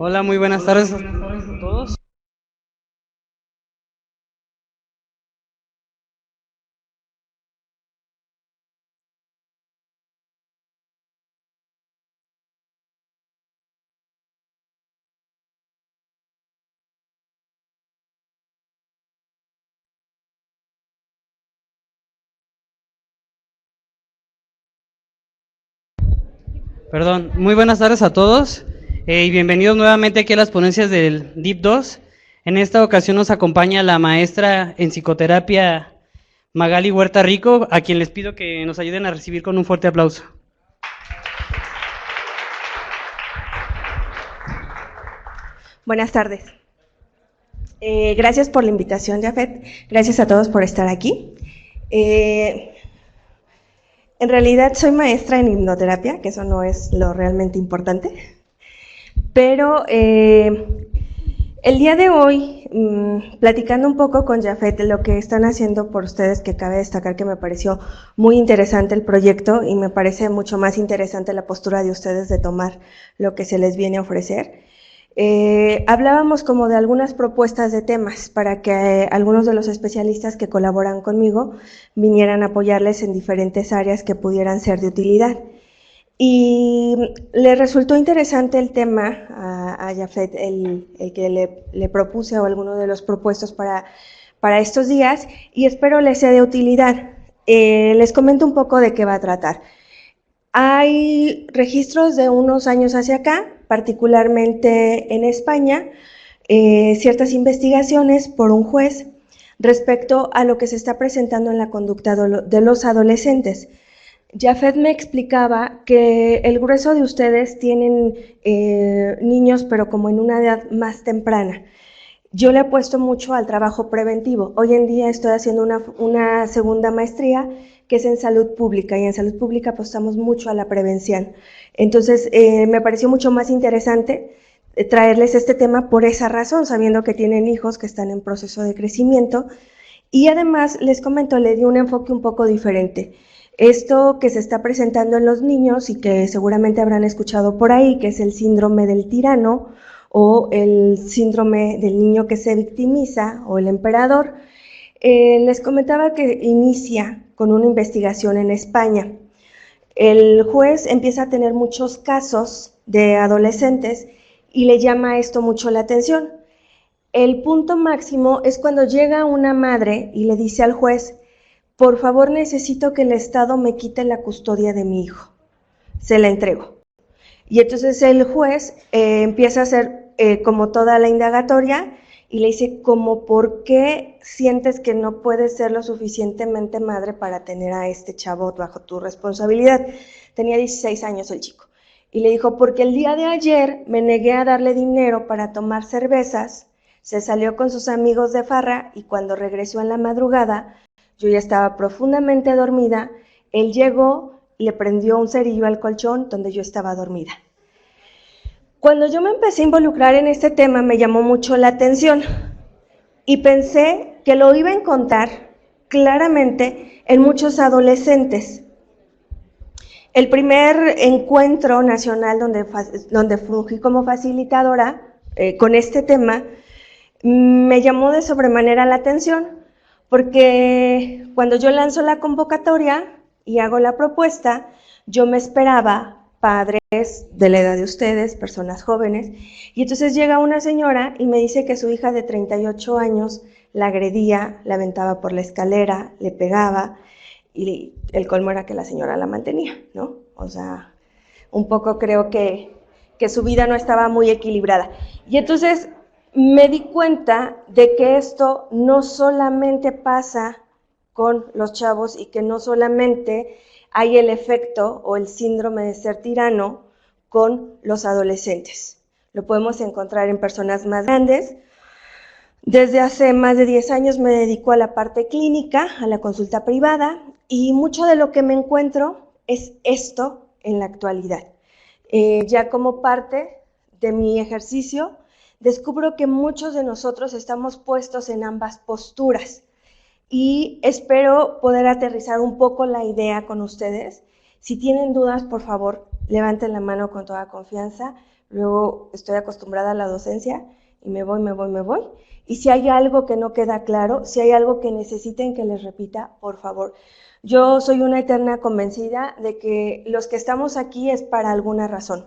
Hola, muy buenas tardes a todos. Perdón, muy buenas tardes a todos y bienvenidos nuevamente aquí a las ponencias del DIP 2. En esta ocasión nos acompaña la maestra en psicoterapia Magali Huerta Rico, a quien les pido que nos ayuden a recibir con un fuerte aplauso. Buenas tardes. Gracias por la invitación, Jafet. Gracias a todos por estar aquí. En realidad soy maestra en hipnoterapia, que eso no es lo realmente importante, pero el día de hoy, platicando un poco con Jafet de lo que están haciendo por ustedes, que cabe destacar que me pareció muy interesante el proyecto y me parece mucho más interesante la postura de ustedes de tomar lo que se les viene a ofrecer. Hablábamos como de algunas propuestas de temas para que algunos de los especialistas que colaboran conmigo vinieran a apoyarles en diferentes áreas que pudieran ser de utilidad. Y le resultó interesante el tema a Jafet, el que le propuse o alguno de los propuestos para estos días, y espero les sea de utilidad. Les comento un poco de qué va a tratar. Hay registros de unos años hacia acá, particularmente en España, ciertas investigaciones por un juez respecto a lo que se está presentando en la conducta de los adolescentes. Jafet me explicaba que el grueso de ustedes tienen niños, pero como en una edad más temprana. Yo le apuesto mucho al trabajo preventivo. Hoy en día estoy haciendo una segunda maestría que es en salud pública, y en salud pública apostamos mucho a la prevención. Entonces, me pareció mucho más interesante traerles este tema por esa razón, sabiendo que tienen hijos que están en proceso de crecimiento. Y además, les comento, le di un enfoque un poco diferente. Esto que se está presentando en los niños y que seguramente habrán escuchado por ahí, que es el síndrome del tirano o el síndrome del niño que se victimiza o el emperador, les comentaba que inicia con una investigación en España. El juez empieza a tener muchos casos de adolescentes y le llama esto mucho la atención. El punto máximo es cuando llega una madre y le dice al juez: por favor, necesito que el Estado me quite la custodia de mi hijo. Se la entrego. Y entonces el juez empieza a hacer como toda la indagatoria y le dice, como, ¿por qué sientes que no puedes ser lo suficientemente madre para tener a este chavo bajo tu responsabilidad? Tenía 16 años el chico. Y le dijo, porque el día de ayer me negué a darle dinero para tomar cervezas, se salió con sus amigos de farra y cuando regresó en la madrugada, yo ya estaba profundamente dormida, él llegó y le prendió un cerillo al colchón donde yo estaba dormida. Cuando yo me empecé a involucrar en este tema me llamó mucho la atención y pensé que lo iba a encontrar claramente en muchos adolescentes. El primer encuentro nacional donde fungí como facilitadora con este tema me llamó de sobremanera la atención, porque cuando yo lanzo la convocatoria y hago la propuesta, yo me esperaba padres de la edad de ustedes, personas jóvenes, y entonces llega una señora y me dice que su hija de 38 años la agredía, la aventaba por la escalera, le pegaba, y el colmo era que la señora la mantenía, ¿no? O sea, un poco creo que su vida no estaba muy equilibrada. Y entonces me di cuenta de que esto no solamente pasa con los chavos y que no solamente hay el efecto o el síndrome de ser tirano con los adolescentes. Lo podemos encontrar en personas más grandes. Desde hace más de 10 años me dedico a la parte clínica, a la consulta privada, y mucho de lo que me encuentro es esto en la actualidad. Ya como parte de mi ejercicio, descubro que muchos de nosotros estamos puestos en ambas posturas y espero poder aterrizar un poco la idea con ustedes. Si tienen dudas, por favor, levanten la mano con toda confianza, luego estoy acostumbrada a la docencia y me voy. Y si hay algo que no queda claro, si hay algo que necesiten que les repita, por favor. Yo soy una eterna convencida de que los que estamos aquí es para alguna razón.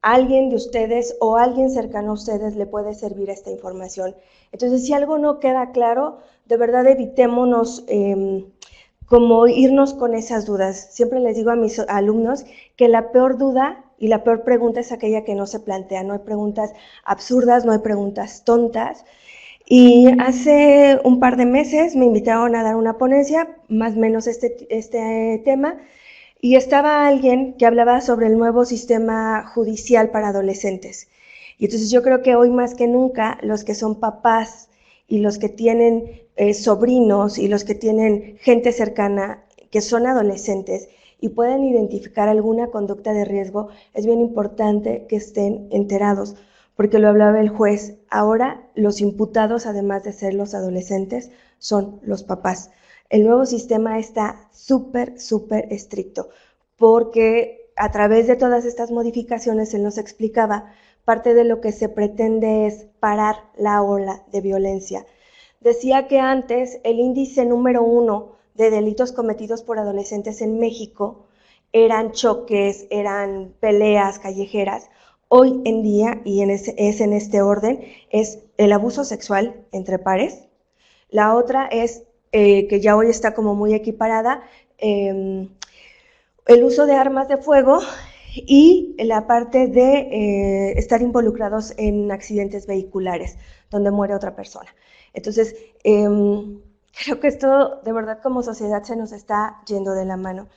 Alguien de ustedes o alguien cercano a ustedes le puede servir esta información. Entonces, si algo no queda claro, de verdad evitémonos como irnos con esas dudas. Siempre les digo a mis alumnos que la peor duda y la peor pregunta es aquella que no se plantea. No hay preguntas absurdas, no hay preguntas tontas. Y hace un par de meses me invitaron a dar una ponencia, más o menos este tema, y estaba alguien que hablaba sobre el nuevo sistema judicial para adolescentes. Y entonces yo creo que hoy más que nunca los que son papás y los que tienen sobrinos y los que tienen gente cercana que son adolescentes y pueden identificar alguna conducta de riesgo, es bien importante que estén enterados, porque lo hablaba el juez. Ahora los imputados, además de ser los adolescentes, son los papás. El nuevo sistema está súper estricto, porque a través de todas estas modificaciones, él nos explicaba, parte de lo que se pretende es parar la ola de violencia. Decía que antes el índice número 1 de delitos cometidos por adolescentes en México eran choques, eran peleas callejeras. Hoy en día, y es en este orden, es el abuso sexual entre pares. La otra es, que ya hoy está como muy equiparada, el uso de armas de fuego y la parte de estar involucrados en accidentes vehiculares, donde muere otra persona. Entonces, creo que esto de verdad como sociedad se nos está yendo de la mano.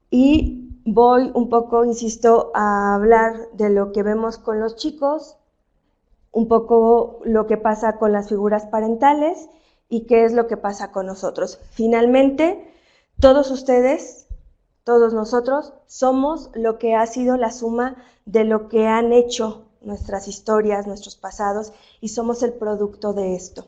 Y voy un poco, insisto, a hablar de lo que vemos con los chicos, un poco lo que pasa con las figuras parentales y qué es lo que pasa con nosotros. Finalmente, todos ustedes, todos nosotros, somos lo que ha sido la suma de lo que han hecho nuestras historias, nuestros pasados, y somos el producto de esto.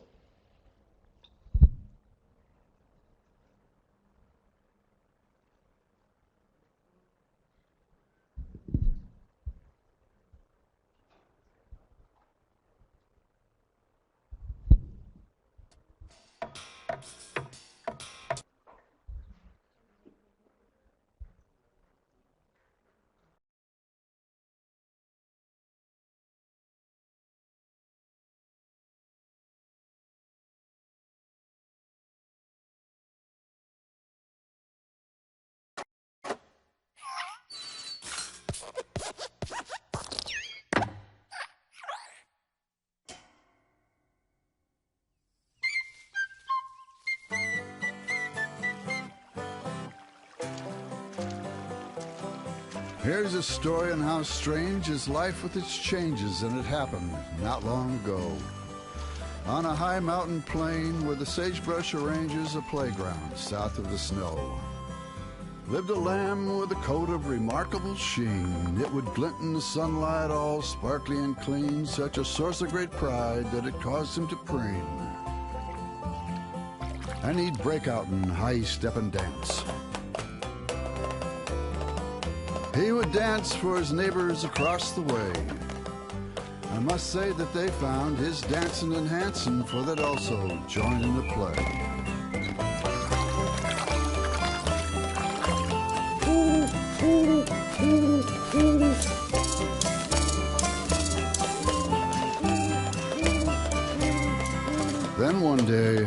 Here's a story on how strange is life with its changes, and it happened not long ago. On a high mountain plain where the sagebrush arranges a playground south of the snow, lived a lamb with a coat of remarkable sheen. It would glint in the sunlight all sparkly and clean, such a source of great pride that it caused him to preen. And he'd break out in high step and dance. He would dance for his neighbors across the way. I must say that they found his dancing enhancing, for they'd also join in the play. Then one day,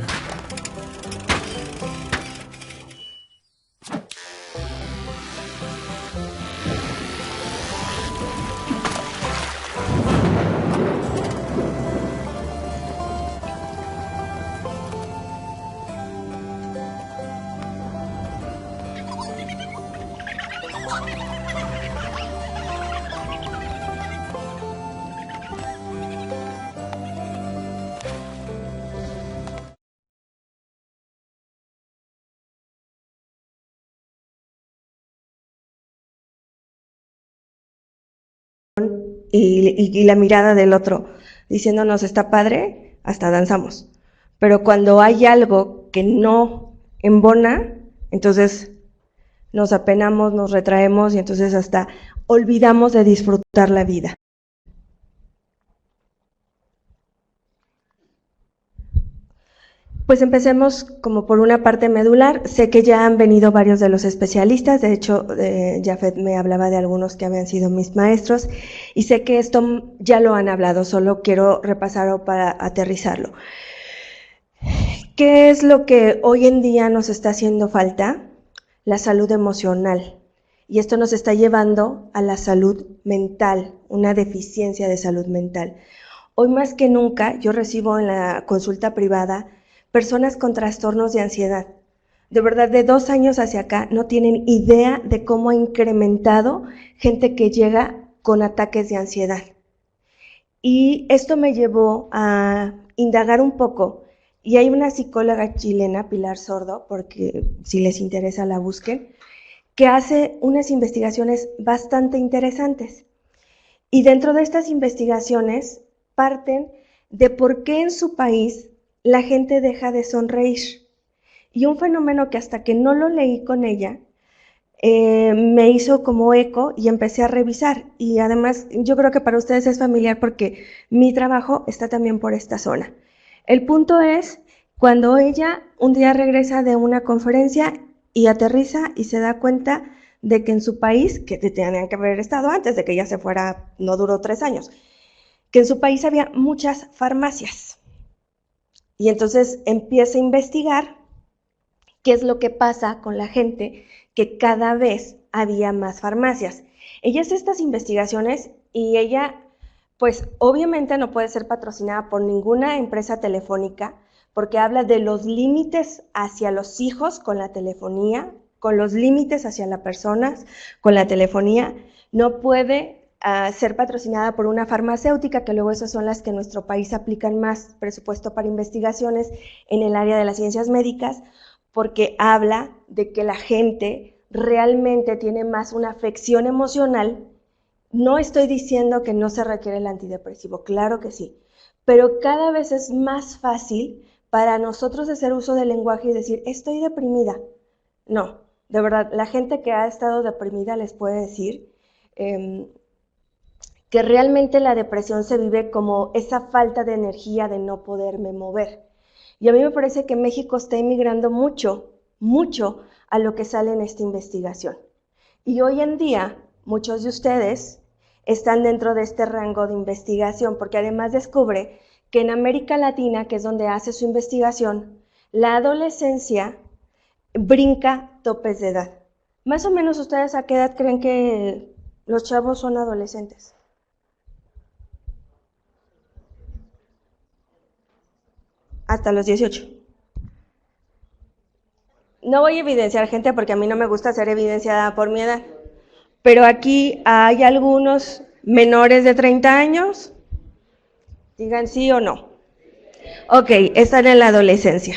y la mirada del otro, diciéndonos está padre, hasta danzamos. Pero cuando hay algo que no embona, entonces nos apenamos, nos retraemos y entonces hasta olvidamos de disfrutar la vida. Pues empecemos como por una parte medular. Sé que ya han venido varios de los especialistas, de hecho, Jafet me hablaba de algunos que habían sido mis maestros, y sé que esto ya lo han hablado, solo quiero repasarlo para aterrizarlo. ¿Qué es lo que hoy en día nos está haciendo falta? La salud emocional. Y esto nos está llevando a la salud mental, una deficiencia de salud mental. Hoy más que nunca yo recibo en la consulta privada personas con trastornos de ansiedad. De verdad, de 2 años hacia acá no tienen idea de cómo ha incrementado gente que llega con ataques de ansiedad. Y esto me llevó a indagar un poco. Y hay una psicóloga chilena, Pilar Sordo, porque si les interesa la busquen, que hace unas investigaciones bastante interesantes. Y dentro de estas investigaciones parten de por qué en su país la gente deja de sonreír. Y un fenómeno que hasta que no lo leí con ella, me hizo como eco y empecé a revisar. Y además yo creo que para ustedes es familiar porque mi trabajo está también por esta zona. El punto es cuando ella un día regresa de una conferencia y aterriza y se da cuenta de que en su país, que tenían que haber estado antes de que ella se fuera, no duró 3 años, que en su país había muchas farmacias. Y entonces empieza a investigar qué es lo que pasa con la gente, que cada vez había más farmacias. Ella hace estas investigaciones y ella, pues obviamente no puede ser patrocinada por ninguna empresa telefónica porque habla de los límites hacia los hijos con la telefonía, con los límites hacia las personas con la telefonía. No puede ser patrocinada por una farmacéutica, que luego esas son las que en nuestro país aplican más presupuesto para investigaciones en el área de las ciencias médicas, porque habla de que la gente realmente tiene más una afección emocional. No estoy diciendo que no se requiere el antidepresivo, claro que sí, pero cada vez es más fácil para nosotros hacer uso del lenguaje y decir, estoy deprimida. No, de verdad, la gente que ha estado deprimida les puede decir que realmente la depresión se vive como esa falta de energía de no poderme mover. Y a mí me parece que México está emigrando mucho, mucho a lo que sale en esta investigación. Y hoy en día, muchos de ustedes están dentro de este rango de investigación, porque además descubre que en América Latina, que es donde hace su investigación, la adolescencia brinca topes de edad. Más o menos, ¿ustedes a qué edad creen que los chavos son adolescentes? Hasta los 18. No voy a evidenciar gente porque a mí no me gusta ser evidenciada por mi edad, pero aquí hay algunos menores de 30 años, digan sí o no. Ok, están en la adolescencia.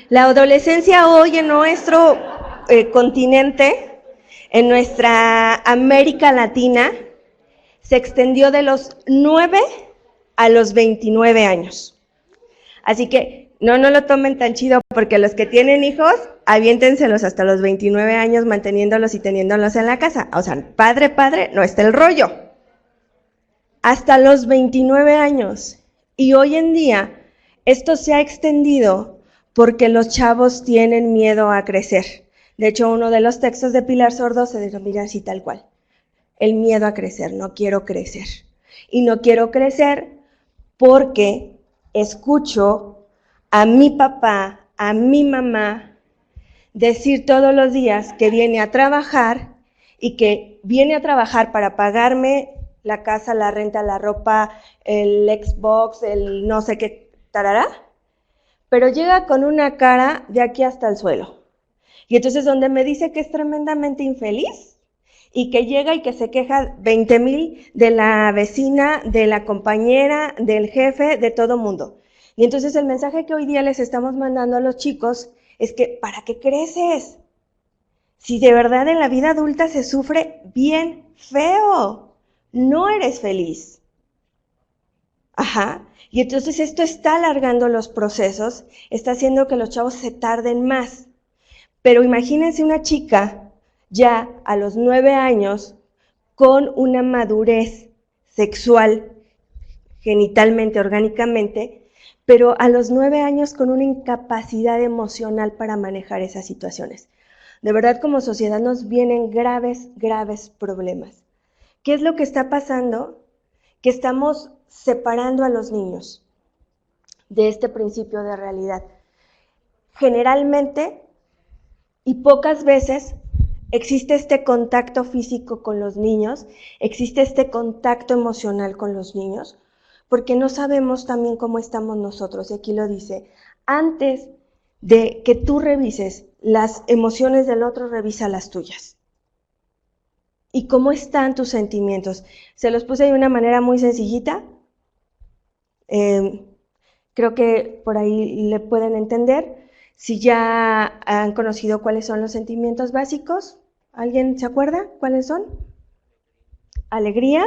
La adolescencia hoy en nuestro continente, en nuestra América Latina, se extendió de los 9 a los 29 años. Así que no lo tomen tan chido, porque los que tienen hijos, aviéntenselos hasta los 29 años manteniéndolos y teniéndolos en la casa. O sea, padre, no está el rollo. Hasta los 29 años. Y hoy en día, esto se ha extendido porque los chavos tienen miedo a crecer. De hecho, uno de los textos de Pilar Sordo se denomina así tal cual. El miedo a crecer, no quiero crecer. Y no quiero crecer porque escucho a mi papá, a mi mamá, decir todos los días que viene a trabajar y que viene a trabajar para pagarme la casa, la renta, la ropa, el Xbox, el no sé qué, tarará, pero llega con una cara de aquí hasta el suelo. Y entonces donde me dice que es tremendamente infeliz y que llega y que se queja 20,000 de la vecina, de la compañera, del jefe, de todo mundo. Y entonces el mensaje que hoy día les estamos mandando a los chicos es que ¿para qué creces? Si de verdad en la vida adulta se sufre bien feo, no eres feliz. Ajá. Y entonces esto está alargando los procesos, está haciendo que los chavos se tarden más. Pero imagínense una chica ya a los 9 años con una madurez sexual, genitalmente, orgánicamente, pero a los 9 años con una incapacidad emocional para manejar esas situaciones. De verdad, como sociedad nos vienen graves, graves problemas. ¿Qué es lo que está pasando? Que estamos separando a los niños de este principio de realidad. Generalmente y pocas veces existe este contacto físico con los niños, existe este contacto emocional con los niños, porque no sabemos también cómo estamos nosotros. Y aquí lo dice, antes de que tú revises las emociones del otro, revisa las tuyas. ¿Y cómo están tus sentimientos? Se los puse de una manera muy sencillita. Creo que por ahí le pueden entender. Si ya han conocido cuáles son los sentimientos básicos, ¿alguien se acuerda cuáles son? Alegría,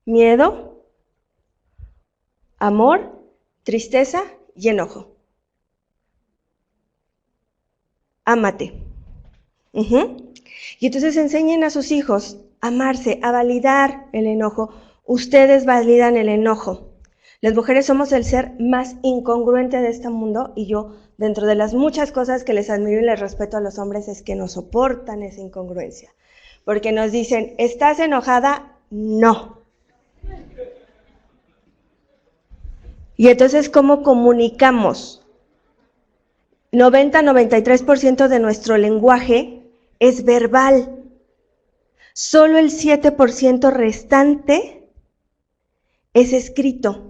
miedo, amor, tristeza y enojo. Ámate. Y entonces enseñen a sus hijos a amarse, a validar el enojo. Ustedes validan el enojo. Las mujeres somos el ser más incongruente de este mundo y yo, dentro de las muchas cosas que les admiro y les respeto a los hombres, es que no soportan esa incongruencia. Porque nos dicen, ¿estás enojada? No. Y entonces, ¿cómo comunicamos? 90-93% de nuestro lenguaje es verbal. Solo el 7% restante es escrito.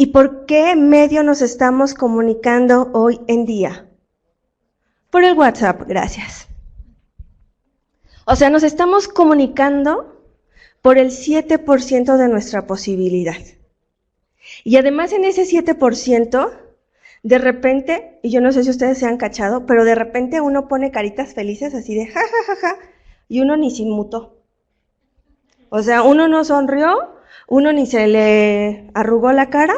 ¿Y por qué medio nos estamos comunicando hoy en día? Por el WhatsApp, gracias. O sea, nos estamos comunicando por el 7% de nuestra posibilidad. Y además en ese 7%, de repente, y yo no sé si ustedes se han cachado, pero de repente uno pone caritas felices así de ja, ja, ja, ja, y uno ni se inmutó. O sea, uno no sonrió, uno ni se le arrugó la cara,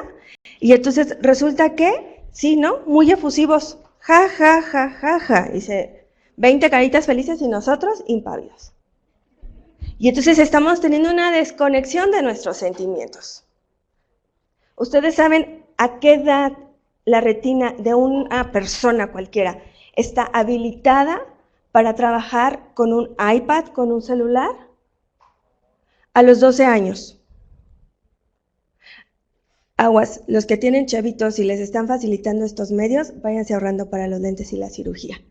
y entonces resulta que, sí, ¿no? Muy efusivos, ja, ja, ja, ja, ja, dice 20 caritas felices y nosotros impávidos. Y entonces estamos teniendo una desconexión de nuestros sentimientos. Ustedes saben a qué edad la retina de una persona cualquiera está habilitada para trabajar con un iPad, con un celular. A los 12 años. Aguas, los que tienen chavitos y les están facilitando estos medios, váyanse ahorrando para los lentes y la cirugía.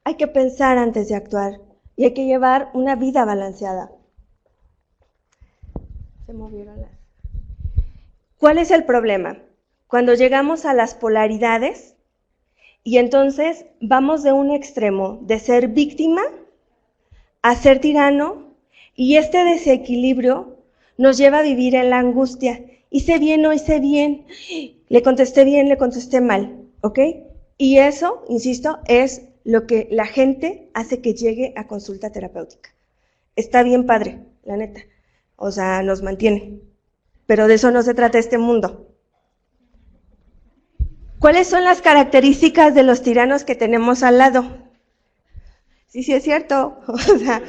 Hay que pensar antes de actuar y hay que llevar una vida balanceada. Se movieron las... ¿Cuál es el problema? Cuando llegamos a las polaridades y entonces vamos de un extremo de ser víctima a ser tirano, y este desequilibrio nos lleva a vivir en la angustia. Hice bien, no hice bien, le contesté mal, ¿ok? Y eso, insisto, es lo que la gente hace que llegue a consulta terapéutica. Está bien padre, la neta. O sea, nos mantiene. Pero de eso no se trata este mundo. ¿Cuáles son las características de los tiranos que tenemos al lado? Sí, es cierto. O sea,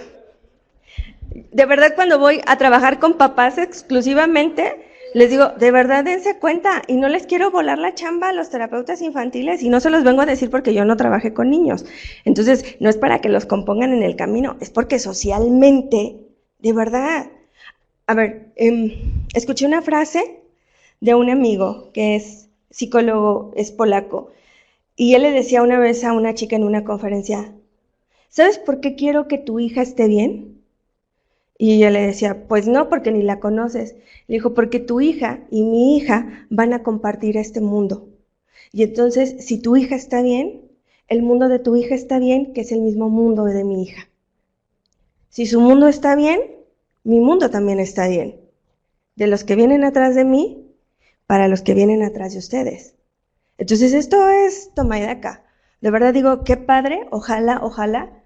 de verdad cuando voy a trabajar con papás exclusivamente, les digo, de verdad dense cuenta, y no les quiero volar la chamba a los terapeutas infantiles, y no se los vengo a decir porque yo no trabajé con niños. Entonces, no es para que los compongan en el camino, es porque socialmente, de verdad. A ver, escuché una frase de un amigo que es psicólogo, es polaco, y él le decía una vez a una chica en una conferencia, ¿sabes por qué quiero que tu hija esté bien? Y ella le decía, pues no, porque ni la conoces. Le dijo, porque tu hija y mi hija van a compartir este mundo. Y entonces, si tu hija está bien, el mundo de tu hija está bien, que es el mismo mundo de mi hija. Si su mundo está bien, mi mundo también está bien. De los que vienen atrás de mí, para los que vienen atrás de ustedes. Entonces, esto es toma y daca. De verdad digo, qué padre, ojalá,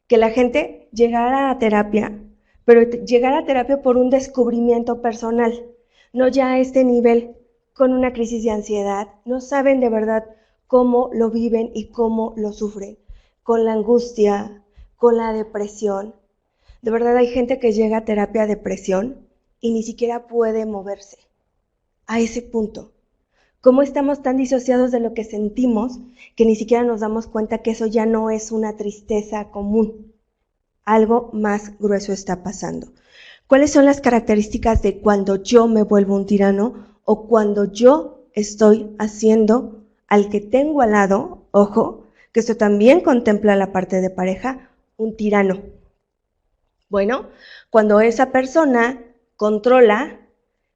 que la gente llegara a terapia, pero llegar a terapia por un descubrimiento personal, no ya a este nivel, con una crisis de ansiedad. No saben de verdad cómo lo viven y cómo lo sufren, con la angustia, con la depresión. De verdad hay gente que llega a terapia de depresión y ni siquiera puede moverse. a ese punto? ¿Cómo estamos tan disociados de lo que sentimos que ni siquiera nos damos cuenta que eso ya no es una tristeza común? Algo más grueso está pasando. ¿Cuáles son las características de cuando yo me vuelvo un tirano o cuando yo estoy haciendo al que tengo al lado, ojo, que esto también contempla la parte de pareja, un tirano? Bueno, cuando esa persona controla,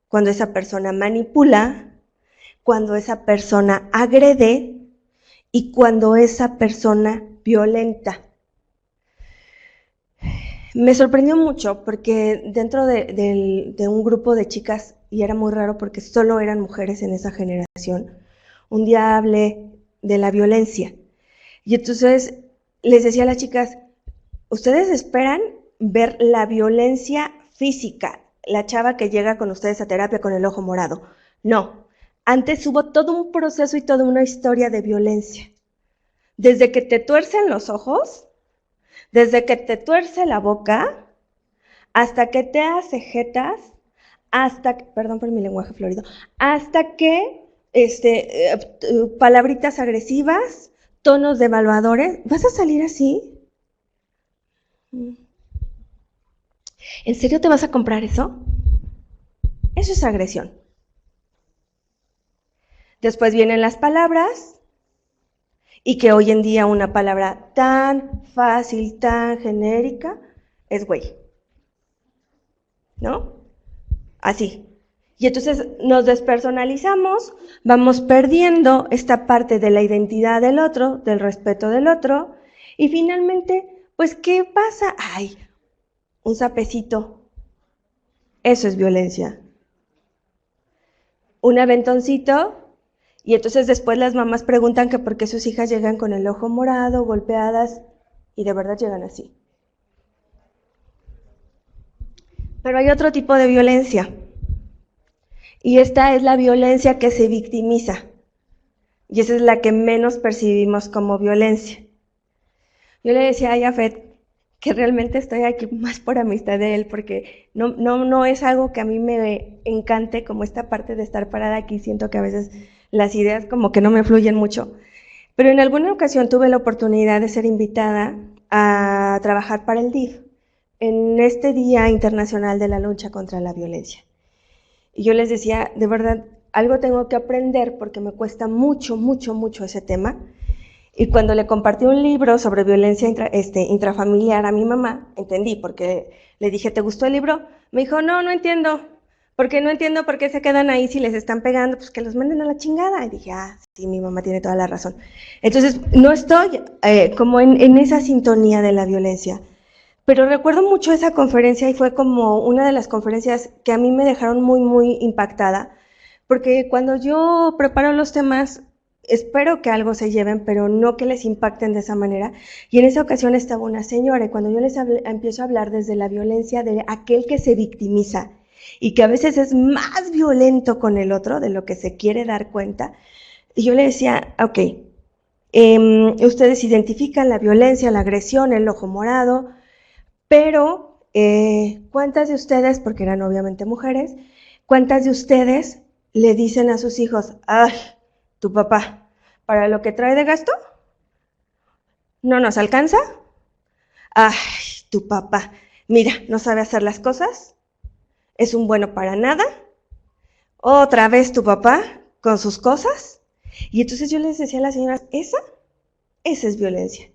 cuando esa persona manipula, cuando esa persona agrede y cuando esa persona violenta. Me sorprendió mucho porque dentro de un grupo de chicas, y era muy raro porque solo eran mujeres en esa generación, un día hablé de la violencia. Y entonces les decía a las chicas, ¿ustedes esperan ver la violencia física? La chava que llega con ustedes a terapia con el ojo morado. No, antes hubo todo un proceso y toda una historia de violencia. Desde que te tuercen los ojos, desde que te tuerce la boca, hasta que te hace jetas, hasta, perdón por mi lenguaje florido, hasta que palabritas agresivas, tonos devaluadores. ¿Vas a salir así? ¿En serio te vas a comprar eso? Eso es agresión. Después vienen las palabras, y que hoy en día una palabra tan fácil, tan genérica, es güey. ¿No? Así. Y entonces nos despersonalizamos, vamos perdiendo esta parte de la identidad del otro, del respeto del otro, y finalmente, pues, ¿qué pasa? Ay, un sapecito. Eso es violencia. Un aventoncito, y entonces después las mamás preguntan que por qué sus hijas llegan con el ojo morado, golpeadas, y de verdad llegan así. Pero hay otro tipo de violencia, y esta es la violencia que se victimiza, y esa es la que menos percibimos como violencia. Yo le decía a Yafet que realmente estoy aquí más por amistad de él, porque no es algo que a mí me encante, como esta parte de estar parada aquí. Siento que a veces las ideas como que no me fluyen mucho, pero en alguna ocasión tuve la oportunidad de ser invitada a trabajar para el DIF en este Día Internacional de la Lucha contra la Violencia. Y yo les decía, de verdad, algo tengo que aprender porque me cuesta mucho ese tema. Y cuando le compartí un libro sobre violencia intrafamiliar a mi mamá, entendí, porque le dije, ¿te gustó el libro? Me dijo, no entiendo. Porque no entiendo por qué se quedan ahí si les están pegando, pues que los manden a la chingada. Y dije, sí, mi mamá tiene toda la razón. Entonces, no estoy como en esa sintonía de la violencia. Pero recuerdo mucho esa conferencia y fue como una de las conferencias que a mí me dejaron muy impactada, porque cuando yo preparo los temas, espero que algo se lleven, pero no que les impacten de esa manera. Y en esa ocasión estaba una señora, y cuando yo les empiezo a hablar desde la violencia de aquel que se victimiza, y que a veces es más violento con el otro de lo que se quiere dar cuenta, y yo le decía, ok, ustedes identifican la violencia, la agresión, el ojo morado, pero ¿cuántas de ustedes, porque eran obviamente mujeres, cuántas de ustedes le dicen a sus hijos, ay, tu papá, para lo que trae de gasto, no nos alcanza? Ay, tu papá, mira, no sabe hacer las cosas, es un bueno para nada, otra vez tu papá con sus cosas. Y entonces yo les decía a las señoras, esa es violencia.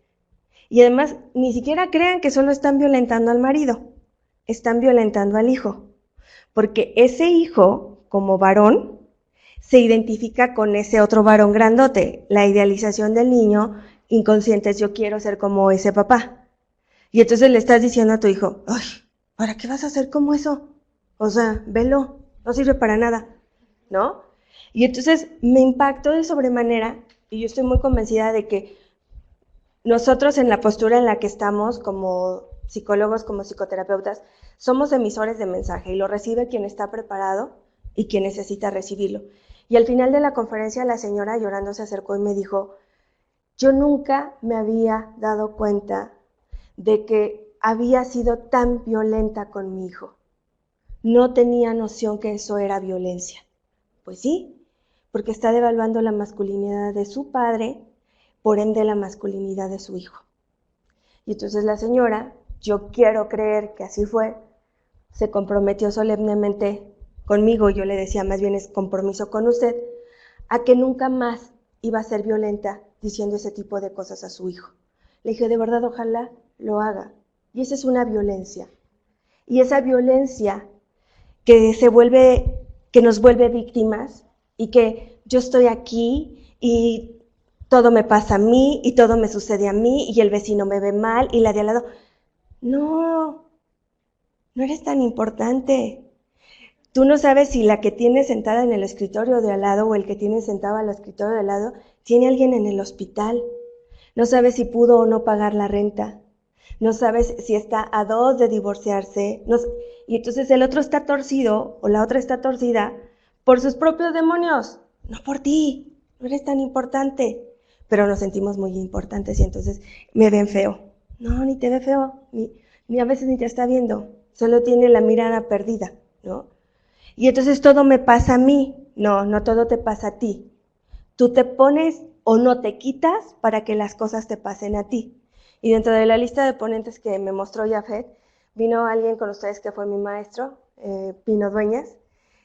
Y además, ni siquiera crean que solo están violentando al marido, están violentando al hijo, porque ese hijo, como varón, se identifica con ese otro varón grandote. La idealización del niño inconsciente es, yo quiero ser como ese papá. Y entonces le estás diciendo a tu hijo, ay, ¿para qué vas a ser como eso? O sea, velo, no sirve para nada, ¿no? Y entonces me impactó de sobremanera, y yo estoy muy convencida de que nosotros, en la postura en la que estamos como psicólogos, como psicoterapeutas, somos emisores de mensaje, y lo recibe quien está preparado y quien necesita recibirlo. Y al final de la conferencia, la señora llorando se acercó y me dijo, yo nunca me había dado cuenta de que había sido tan violenta con mi hijo. No tenía noción que eso era violencia. Pues sí, porque está devaluando la masculinidad de su padre, por ende la masculinidad de su hijo. Y entonces la señora, yo quiero creer que así fue, se comprometió solemnemente conmigo, yo le decía más bien es compromiso con usted, a que nunca más iba a ser violenta diciendo ese tipo de cosas a su hijo. Le dije, de verdad, ojalá lo haga. Y esa es una violencia. Y esa violencia que nos vuelve víctimas y que yo estoy aquí y todo me pasa a mí y todo me sucede a mí y el vecino me ve mal y la de al lado. No eres tan importante. Tú no sabes si la que tienes sentada en el escritorio de al lado o el que tiene sentado al escritorio de al lado tiene alguien en el hospital. No sabes si pudo o no pagar la renta. No sabes si está a 2 de divorciarse. Y entonces el otro está torcido o la otra está torcida por sus propios demonios, no por ti. No eres tan importante. Pero nos sentimos muy importantes y entonces me ven feo. No, ni te ve feo, ni a veces ni te está viendo. Solo tiene la mirada perdida, ¿no? Y entonces todo me pasa a mí. No todo te pasa a ti. Tú te pones o no te quitas para que las cosas te pasen a ti. Y dentro de la lista de ponentes que me mostró Jafet, vino alguien con ustedes que fue mi maestro, Pino Dueñas,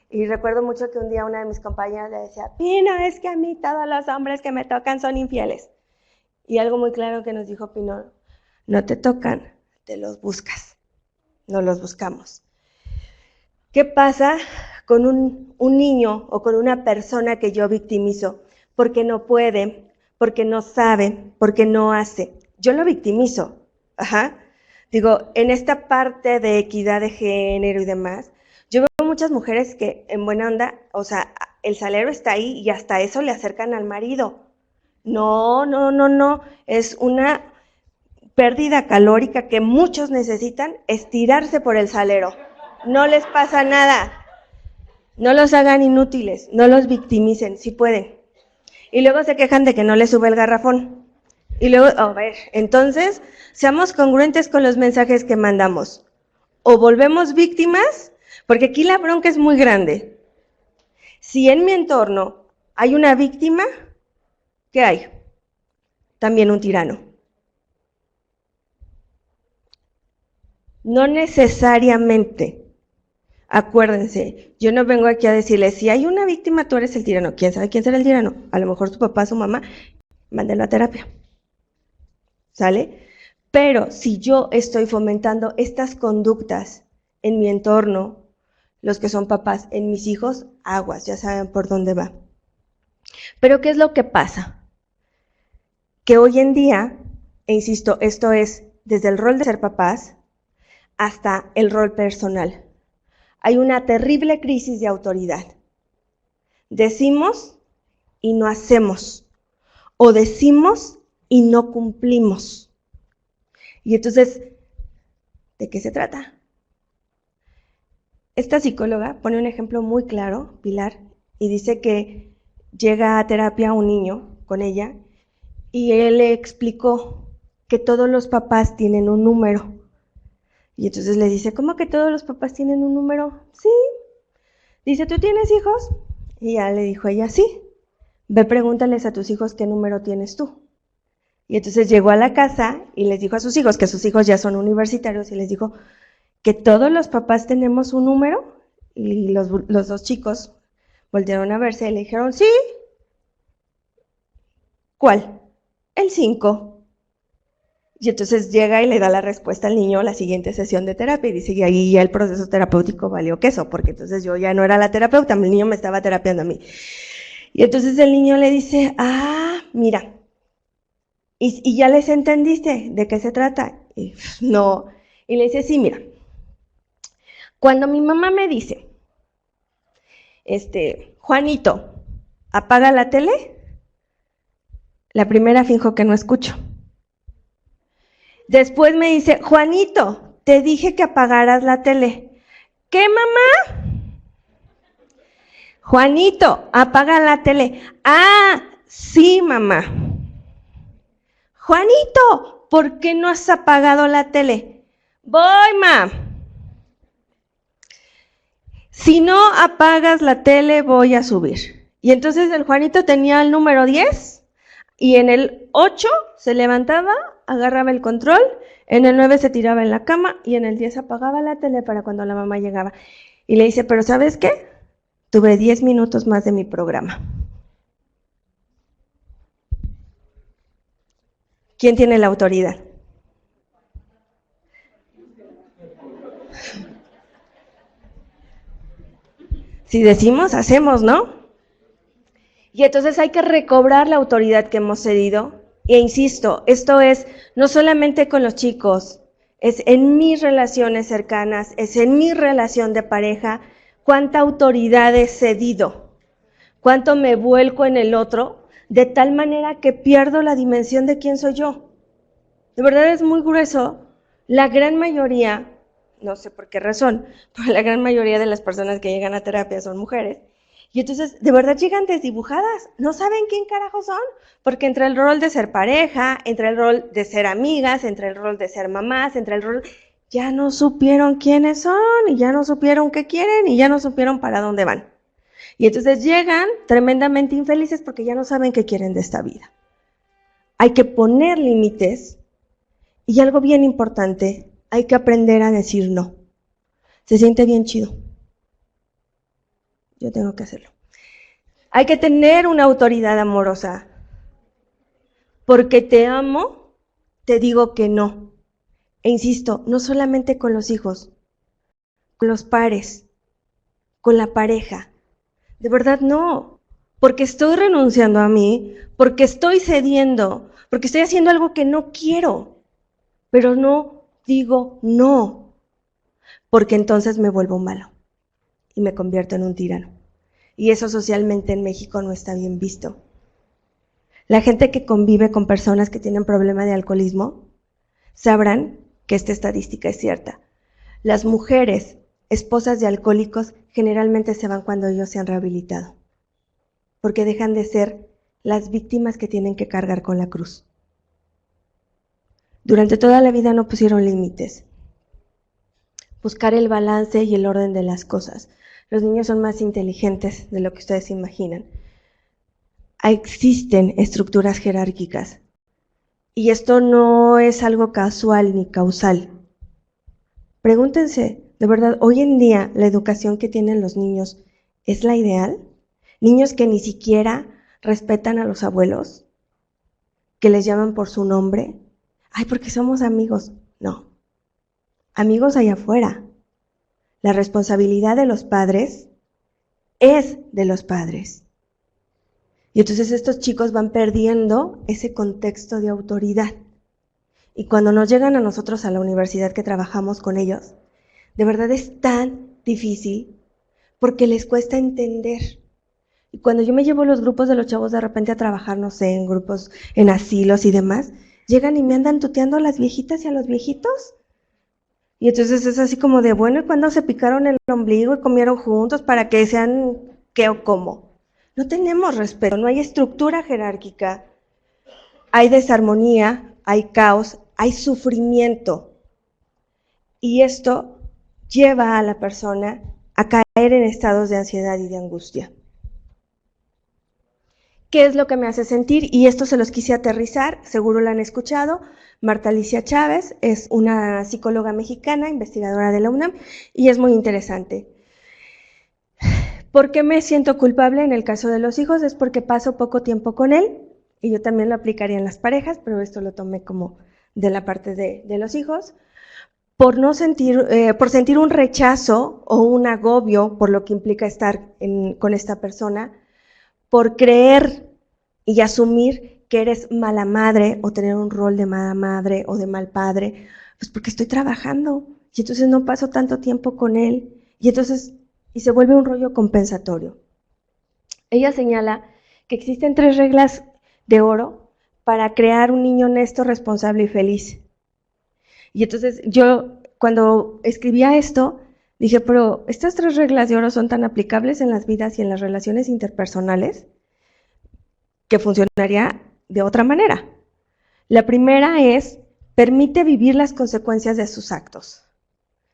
y recuerdo mucho que un día una de mis compañeras le decía, Pino, es que a mí todos los hombres que me tocan son infieles. Y algo muy claro que nos dijo Pino, no te tocan, te los buscas, no los buscamos. ¿Qué pasa con un niño o con una persona que yo victimizo? Porque no puede, porque no sabe, porque no hace. Yo lo victimizo. Digo, en esta parte de equidad de género y demás, yo veo muchas mujeres que en buena onda, o sea, el salero está ahí y hasta eso le acercan al marido. No, es una pérdida calórica que muchos necesitan estirarse por el salero. No les pasa nada. No los hagan inútiles, no los victimicen, si pueden. Y luego se quejan de que no les sube el garrafón. Y luego, a ver, entonces, seamos congruentes con los mensajes que mandamos. O volvemos víctimas, porque aquí la bronca es muy grande. Si en mi entorno hay una víctima, ¿qué hay? También un tirano. No necesariamente. Acuérdense, yo no vengo aquí a decirles, si hay una víctima, tú eres el tirano. ¿Quién sabe quién será el tirano? A lo mejor su papá, su mamá, mándenlo a terapia. ¿Sale? Pero si yo estoy fomentando estas conductas en mi entorno, los que son papás, en mis hijos, aguas, ya saben por dónde va. Pero ¿qué es lo que pasa? Que hoy en día, e insisto, esto es desde el rol de ser papás hasta el rol personal. Hay una terrible crisis de autoridad. Decimos y no hacemos, o decimos y no cumplimos. Y entonces, ¿de qué se trata? Esta psicóloga pone un ejemplo muy claro, Pilar, y dice que llega a terapia un niño con ella y él le explicó que todos los papás tienen un número. Y entonces le dice, ¿cómo que todos los papás tienen un número? Sí. Dice, ¿tú tienes hijos? Y ya le dijo ella, sí. Ve, pregúntales a tus hijos qué número tienes tú. Y entonces llegó a la casa y les dijo a sus hijos, que sus hijos ya son universitarios, y les dijo que todos los papás tenemos un número. Y los dos chicos voltearon a verse y le dijeron, sí. ¿Cuál? El 5. Y entonces llega y le da la respuesta al niño a la siguiente sesión de terapia y dice, y ahí ya el proceso terapéutico valió queso, porque entonces yo ya no era la terapeuta, el niño me estaba terapiando a mí. Y entonces el niño le dice, mira, ¿y ya les entendiste de qué se trata? Y no. Y le dice, sí, mira, cuando mi mamá me dice, Juanito, apaga la tele, la primera finjo que no escucho. Después me dice, Juanito, te dije que apagaras la tele. ¿Qué, mamá? Juanito, apaga la tele. Sí, mamá. Juanito, ¿por qué no has apagado la tele? Voy, ma. Si no apagas la tele, voy a subir. Y entonces el Juanito tenía el número 10 y en el 8 se levantaba, agarraba el control, en el 9 se tiraba en la cama y en el 10 apagaba la tele para cuando la mamá llegaba. Y le dice, pero ¿sabes qué? Tuve 10 minutos más de mi programa. ¿Quién tiene la autoridad? Si decimos, hacemos, ¿no? Y entonces hay que recobrar la autoridad que hemos cedido. E insisto, esto es no solamente con los chicos, es en mis relaciones cercanas, es en mi relación de pareja, cuánta autoridad he cedido, cuánto me vuelco en el otro, de tal manera que pierdo la dimensión de quién soy yo. De verdad es muy grueso. La gran mayoría, no sé por qué razón, pero la gran mayoría de las personas que llegan a terapia son mujeres. Y entonces, de verdad llegan desdibujadas, no saben quién carajo son, porque entre el rol de ser pareja, entre el rol de ser amigas, entre el rol de ser mamás, entre el rol, ya no supieron quiénes son, y ya no supieron qué quieren, y ya no supieron para dónde van. Y entonces llegan tremendamente infelices porque ya no saben qué quieren de esta vida. Hay que poner límites, y algo bien importante, hay que aprender a decir no. Se siente bien chido. Yo tengo que hacerlo. Hay que tener una autoridad amorosa. Porque te amo, te digo que no. E insisto, no solamente con los hijos, con los pares, con la pareja. De verdad no. Porque estoy renunciando a mí, porque estoy cediendo, porque estoy haciendo algo que no quiero. Pero no digo no. Porque entonces me vuelvo malo. Y me convierto en un tirano. Y eso socialmente en México no está bien visto. La gente que convive con personas que tienen problema de alcoholismo sabrán que esta estadística es cierta. Las mujeres, esposas de alcohólicos, generalmente se van cuando ellos se han rehabilitado, porque dejan de ser las víctimas que tienen que cargar con la cruz. Durante toda la vida no pusieron límites. Buscar el balance y el orden de las cosas. Los niños son más inteligentes de lo que ustedes imaginan. Existen estructuras jerárquicas. Y esto no es algo casual ni causal. Pregúntense, de verdad, hoy en día la educación que tienen los niños, ¿es la ideal? Niños que ni siquiera respetan a los abuelos, que les llaman por su nombre. Ay, porque somos amigos. No. Amigos allá afuera. La responsabilidad de los padres es de los padres. Y entonces estos chicos van perdiendo ese contexto de autoridad. Y cuando nos llegan a nosotros a la universidad que trabajamos con ellos, de verdad es tan difícil porque les cuesta entender. Y cuando yo me llevo los grupos de los chavos de repente a trabajar, no sé, en grupos, en asilos y demás, llegan y me andan tuteando a las viejitas y a los viejitos. Y entonces es así como de, bueno, ¿y cuándo se picaron el ombligo y comieron juntos para que sean qué o cómo? No tenemos respeto, no hay estructura jerárquica, hay desarmonía, hay caos, hay sufrimiento. Y esto lleva a la persona a caer en estados de ansiedad y de angustia. ¿Qué es lo que me hace sentir? Y esto se los quise aterrizar, seguro lo han escuchado. Marta Alicia Chávez es una psicóloga mexicana, investigadora de la UNAM, y es muy interesante. ¿Por qué me siento culpable en el caso de los hijos? Es porque paso poco tiempo con él, y yo también lo aplicaría en las parejas, pero esto lo tomé como de la parte de los hijos. Por sentir un rechazo o un agobio por lo que implica estar con esta persona, por creer y asumir que eres mala madre o tener un rol de mala madre o de mal padre, pues porque estoy trabajando y entonces no paso tanto tiempo con él y se vuelve un rollo compensatorio. Ella señala que existen 3 reglas de oro para crear un niño honesto, responsable y feliz. Y entonces yo cuando escribía esto dije, pero estas 3 reglas de oro son tan aplicables en las vidas y en las relaciones interpersonales que funcionaría de otra manera. La primera es, permite vivir las consecuencias de sus actos.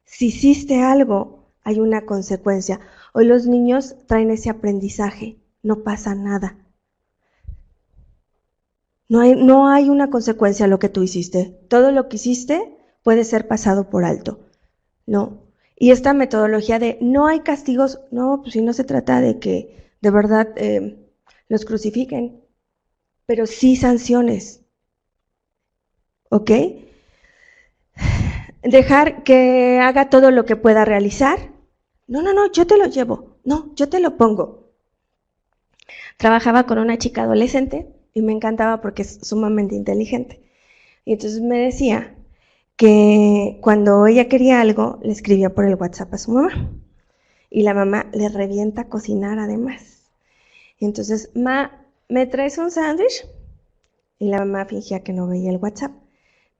Si hiciste algo, hay una consecuencia. Hoy los niños traen ese aprendizaje, no pasa nada. No hay una consecuencia a lo que tú hiciste. Todo lo que hiciste puede ser pasado por alto, ¿no? Y esta metodología de no hay castigos, no, pues si no se trata de que de verdad los crucifiquen, pero sí sanciones, ¿ok? Dejar que haga todo lo que pueda realizar. No, yo te lo llevo, no, yo te lo pongo. Trabajaba con una chica adolescente y me encantaba porque es sumamente inteligente. Y entonces me decía que cuando ella quería algo, le escribía por el WhatsApp a su mamá. Y la mamá le revienta a cocinar además. Y entonces, ¿me traes un sándwich? Y la mamá fingía que no veía el WhatsApp.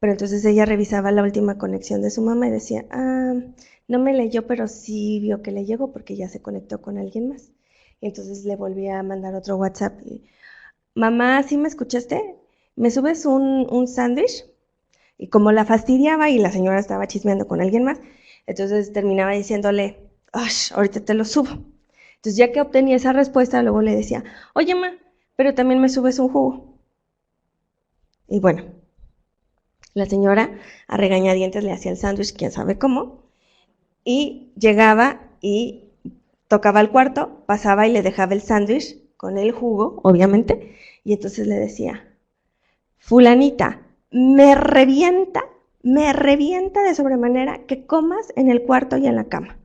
Pero entonces ella revisaba la última conexión de su mamá y decía, no me leyó, pero sí vio que le llegó porque ya se conectó con alguien más. Y entonces le volvía a mandar otro WhatsApp. Y, mamá, ¿sí me escuchaste? ¿Me subes un sándwich? Y como la fastidiaba y la señora estaba chismeando con alguien más, entonces terminaba diciéndole, ahorita te lo subo. Entonces ya que obtenía esa respuesta, luego le decía, oye, ma, pero también me subes un jugo. Y bueno, la señora a regañadientes le hacía el sándwich, quién sabe cómo, y llegaba y tocaba el cuarto, pasaba y le dejaba el sándwich con el jugo, obviamente, y entonces le decía, fulanita, me revienta de sobremanera que comas en el cuarto y en la cama.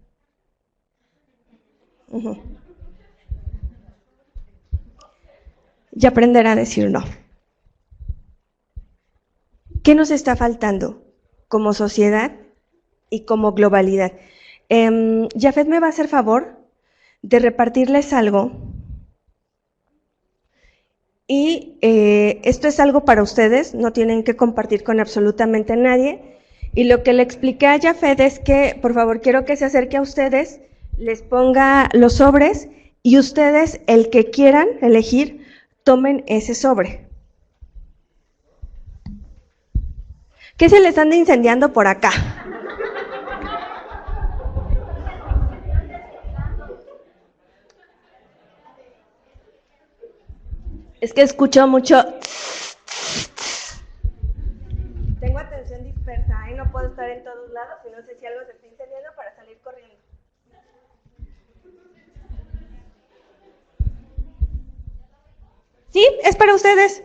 Y aprender a decir no. ¿Qué nos está faltando como sociedad y como globalidad? Jafet me va a hacer favor de repartirles algo. Y esto es algo para ustedes, no tienen que compartir con absolutamente nadie. Y lo que le expliqué a Jafet es que, por favor, quiero que se acerque a ustedes, les ponga los sobres y ustedes, el que quieran elegir, tomen ese sobre. ¿Qué se les anda incendiando por acá? Es que escucho mucho. Tengo atención dispersa y no puedo estar en todos lados y no sé si algo se está incendiando para salir corriendo. Sí, es para ustedes.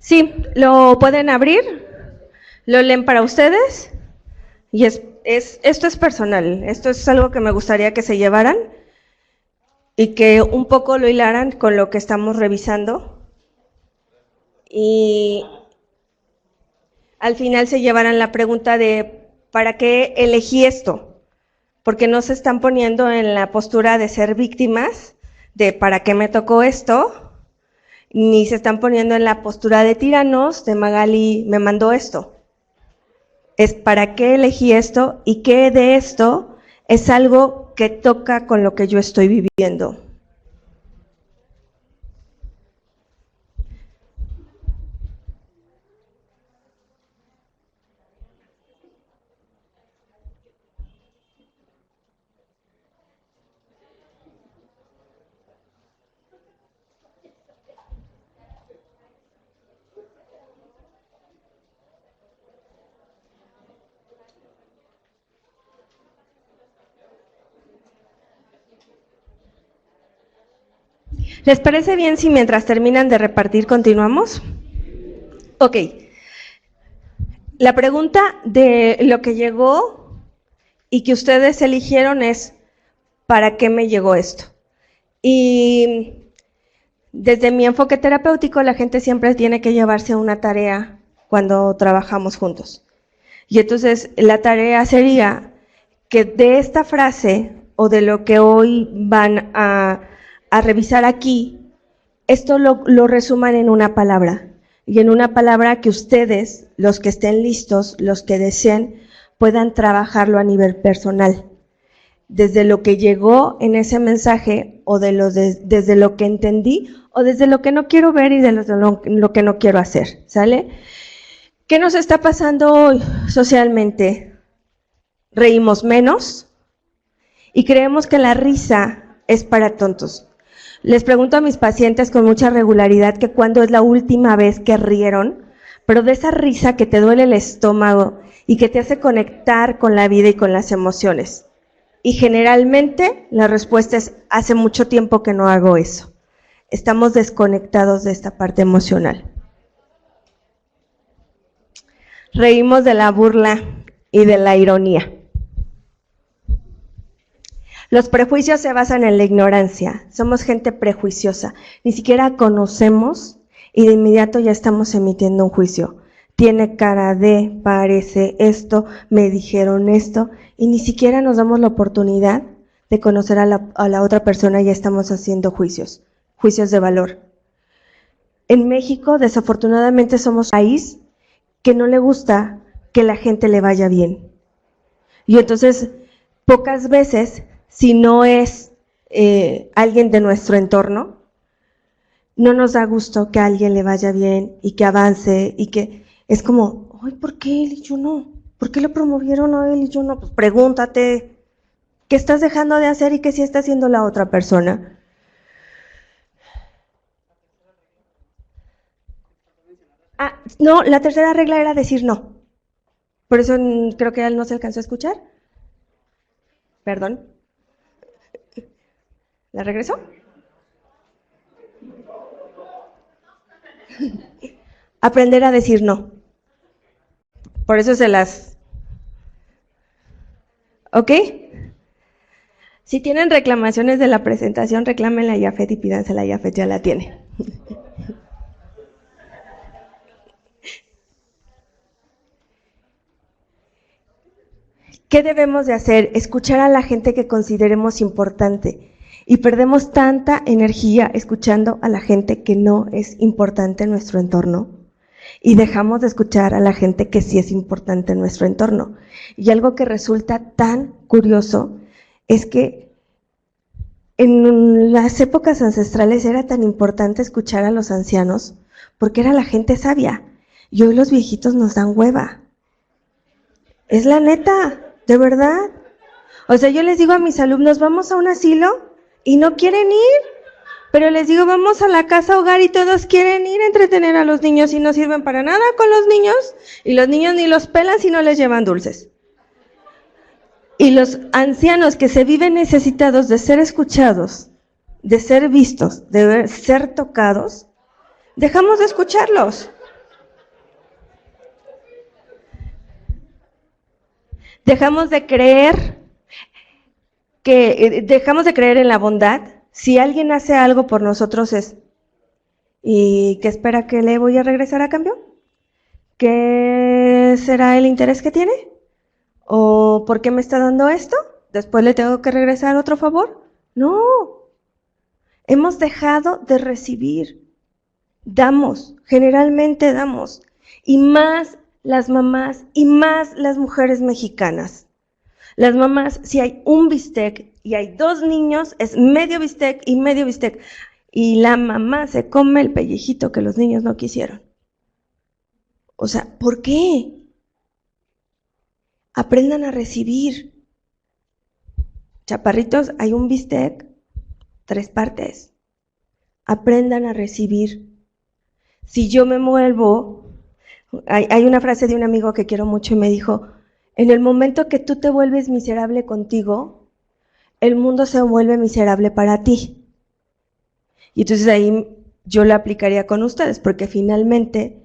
Sí, lo pueden abrir, lo leen para ustedes y esto es personal, esto es algo que me gustaría que se llevaran y que un poco lo hilaran con lo que estamos revisando y al final se llevaran la pregunta de ¿para qué elegí esto? Porque no se están poniendo en la postura de ser víctimas de ¿para qué me tocó esto? Ni se están poniendo en la postura de tiranos, de Magali me mandó esto. Es para qué elegí esto y qué de esto es algo que toca con lo que yo estoy viviendo. ¿Les parece bien si mientras terminan de repartir continuamos? Ok. La pregunta de lo que llegó y que ustedes eligieron es ¿para qué me llegó esto? Y desde mi enfoque terapéutico, la gente siempre tiene que llevarse una tarea cuando trabajamos juntos. Y entonces la tarea sería que de esta frase o de lo que hoy van a revisar aquí, esto lo resuman en una palabra. y en una palabra que ustedes, los que estén listos, los que deseen, puedan trabajarlo a nivel personal. Desde lo que llegó en ese mensaje o desde lo que entendí o desde lo que no quiero ver y desde lo que no quiero hacer, ¿sale? ¿Qué nos está pasando hoy socialmente? Reímos menos y creemos que la risa es para tontos. Les pregunto a mis pacientes con mucha regularidad que cuándo es la última vez que rieron, pero de esa risa que te duele el estómago y que te hace conectar con la vida y con las emociones. Y generalmente la respuesta es, hace mucho tiempo que no hago eso. Estamos desconectados de esta parte emocional. Reímos de la burla y de la ironía. Los prejuicios se basan en la ignorancia. Somos gente prejuiciosa. Ni siquiera conocemos y de inmediato ya estamos emitiendo un juicio. Tiene cara de, parece esto, me dijeron esto, y ni siquiera nos damos la oportunidad de conocer a la otra persona y ya estamos haciendo juicios de valor. En México, desafortunadamente, somos un país que no le gusta que la gente le vaya bien. Y entonces, pocas veces, si no es alguien de nuestro entorno, no nos da gusto que a alguien le vaya bien y que avance y que es como, ay, ¿por qué él y yo no? ¿Por qué lo promovieron a él y yo no? Pues pregúntate, ¿qué estás dejando de hacer y qué sí está haciendo la otra persona? No, la tercera regla era decir no. Por eso creo que él no se alcanzó a escuchar. Perdón. ¿La regreso? Aprender a decir no. Por eso se las... ¿Ok? Si tienen reclamaciones de la presentación, reclámenla a Yafet y pídansela a Yafet, ya la tiene. ¿Qué debemos de hacer? Escuchar a la gente que consideremos importante. Y perdemos tanta energía escuchando a la gente que no es importante en nuestro entorno. Y dejamos de escuchar a la gente que sí es importante en nuestro entorno. Y algo que resulta tan curioso es que en las épocas ancestrales era tan importante escuchar a los ancianos porque era la gente sabia. Y hoy los viejitos nos dan hueva. Es la neta. ¿De verdad? O sea, yo les digo a mis alumnos, vamos a un asilo y no quieren ir, pero les digo, vamos a la casa hogar y todos quieren ir a entretener a los niños y no sirven para nada con los niños, y los niños ni los pelan si no les llevan dulces. Y los ancianos que se viven necesitados de ser escuchados, de ser vistos, de ser tocados, dejamos de escucharlos. Dejamos de creer en la bondad. Si alguien hace algo por nosotros es, ¿y qué espera que le voy a regresar a cambio? ¿Qué será el interés que tiene? ¿O por qué me está dando esto? ¿Después le tengo que regresar otro favor? No. Hemos dejado de recibir. Damos, generalmente damos. Y más las mamás y más las mujeres mexicanas. Las mamás, si hay un bistec y hay 2 niños, es medio bistec y medio bistec. Y la mamá se come el pellejito que los niños no quisieron. O sea, ¿por qué? Aprendan a recibir. Chaparritos, hay un bistec, 3 partes. Aprendan a recibir. Si yo me vuelvo... Hay una frase de un amigo que quiero mucho y me dijo, en el momento que tú te vuelves miserable contigo, el mundo se vuelve miserable para ti. Y entonces ahí yo lo aplicaría con ustedes, porque finalmente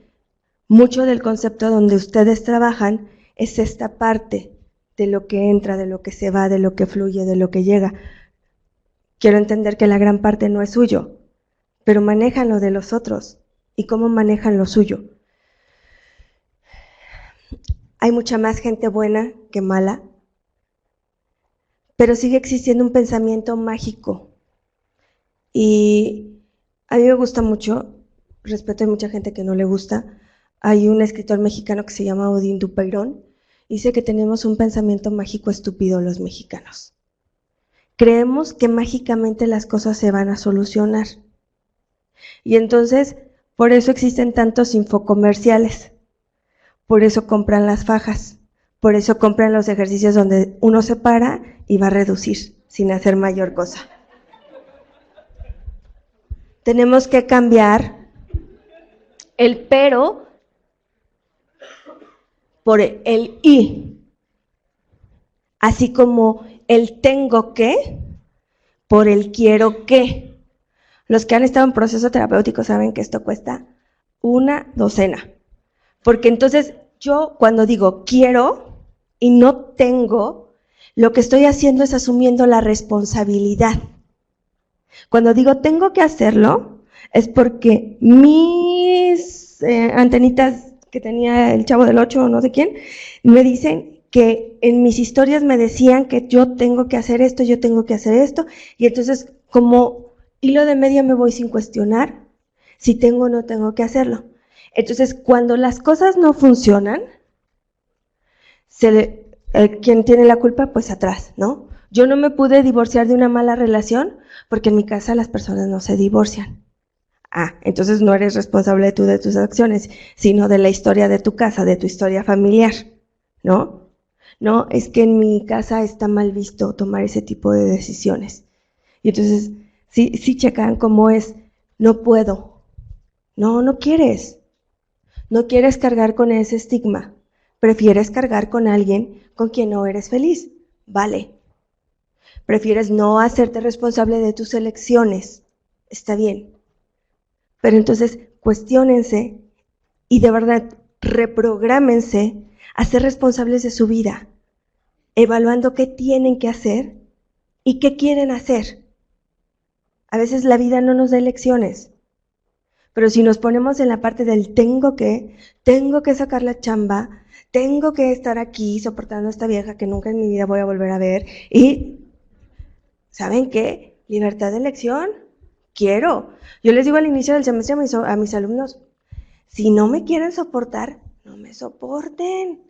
mucho del concepto donde ustedes trabajan es esta parte de lo que entra, de lo que se va, de lo que fluye, de lo que llega. Quiero entender que la gran parte no es suyo, pero manejan lo de los otros. ¿Y cómo manejan lo suyo? Hay mucha más gente buena que mala, pero sigue existiendo un pensamiento mágico. Y a mí me gusta mucho, respeto, hay mucha gente que no le gusta. Hay un escritor mexicano que se llama Odín Dupeirón, dice que tenemos un pensamiento mágico estúpido los mexicanos. Creemos que mágicamente las cosas se van a solucionar. Y entonces, por eso existen tantos infocomerciales, por eso compran las fajas, por eso compran los ejercicios donde uno se para y va a reducir sin hacer mayor cosa. Tenemos que cambiar el pero por el y, así como el tengo que por el quiero que. Los que han estado en proceso terapéutico saben que esto cuesta una docena, porque entonces yo cuando digo quiero y no tengo, lo que estoy haciendo es asumiendo la responsabilidad. Cuando digo tengo que hacerlo, es porque mis antenitas que tenía el Chavo del 8 o no sé quién, me dicen que en mis historias me decían que yo tengo que hacer esto, yo tengo que hacer esto, y entonces como hilo de media me voy sin cuestionar si tengo o no tengo que hacerlo. Entonces cuando las cosas no funcionan, quien tiene la culpa, pues atrás, ¿no? Yo no me pude divorciar de una mala relación porque en mi casa las personas no se divorcian. Ah, entonces no eres responsable tú de tus acciones, sino de la historia de tu casa, de tu historia familiar, ¿no? No, es que en mi casa está mal visto tomar ese tipo de decisiones. Y entonces, sí checan cómo es, no puedo. No quieres. No quieres cargar con ese estigma. Prefieres cargar con alguien con quien no eres feliz. Vale. Prefieres no hacerte responsable de tus elecciones. Está bien. Pero entonces cuestiónense y de verdad reprográmense a ser responsables de su vida, evaluando qué tienen que hacer y qué quieren hacer. A veces la vida no nos da elecciones, pero si nos ponemos en la parte del tengo que sacar la chamba, tengo que estar aquí soportando a esta vieja que nunca en mi vida voy a volver a ver y, ¿saben qué? Libertad de elección. Quiero. Yo les digo al inicio del semestre a mis alumnos, si no me quieren soportar, no me soporten.